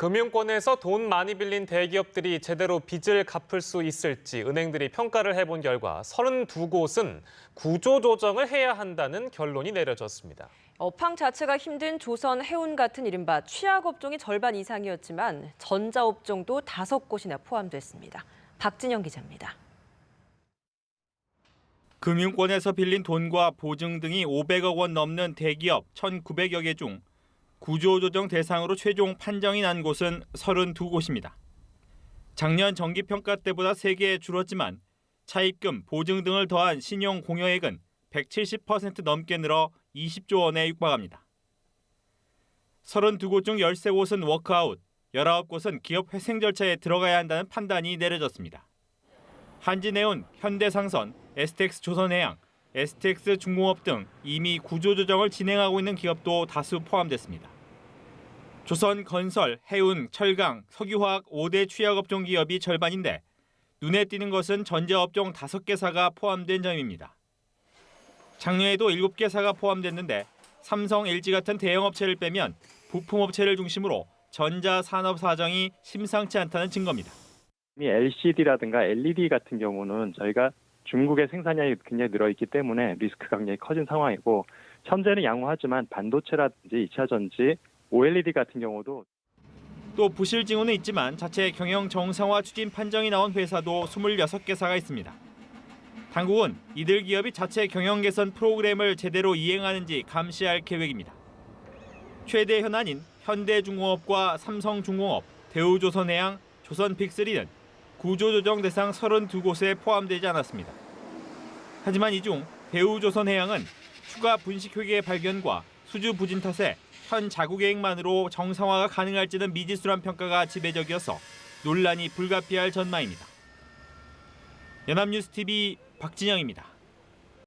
금융권에서 돈 많이 빌린 대기업들이 제대로 빚을 갚을 수 있을지 은행들이 평가를 해본 결과 32곳은 구조조정을 해야 한다는 결론이 내려졌습니다. 업황 자체가 힘든 조선, 해운 같은 이른바 취약업종이 절반 이상이었지만 전자업종도 5곳이나 포함됐습니다. 박진영 기자입니다. 금융권에서 빌린 돈과 보증 등이 500억 원 넘는 대기업 1,900여 개 중 구조조정 대상으로 최종 판정이 난 곳은 32곳입니다. 작년 정기평가 때보다 3개 줄었지만 차입금, 보증 등을 더한 신용 공여액은 170% 넘게 늘어 20조 원에 육박합니다. 32곳 중 13곳은 워크아웃, 19곳은 기업 회생 절차에 들어가야 한다는 판단이 내려졌습니다. 한진해운, 현대상선, STX-조선해양, STX-중공업 등 이미 구조조정을 진행하고 있는 기업도 다수 포함됐습니다. 조선건설, 해운, 철강, 석유화학 5대 취약업종 기업이 절반인데 눈에 띄는 것은 전자업종 5개사가 포함된 점입니다. 작년에도 7개사가 포함됐는데 삼성, LG 같은 대형업체를 빼면 부품업체를 중심으로 전자산업 사정이 심상치 않다는 증거입니다. LCD라든가 LED 같은 경우는 저희가 중국의 생산량이 굉장히 늘어있기 때문에 리스크가 굉장히 커진 상황이고 현재는 양호하지만 반도체라든지 2차 전지, OLED 같은 경우도 또 부실 징후는 있지만 자체 경영 정상화 추진 판정이 나온 회사도 26개사가 있습니다. 당국은 이들 기업이 자체 경영 개선 프로그램을 제대로 이행하는지 감시할 계획입니다. 최대 현안인 현대중공업과 삼성중공업, 대우조선해양, 조선빅3는 구조조정 대상 32곳에 포함되지 않았습니다. 하지만 이 중 대우조선해양은 추가 분식회계 발견과 수주 부진 탓에 현 자구 계획만으로 정상화가 가능할지는 미지수란 평가가 지배적이어서 논란이 불가피할 전망입니다. 연합뉴스TV 박진영입니다.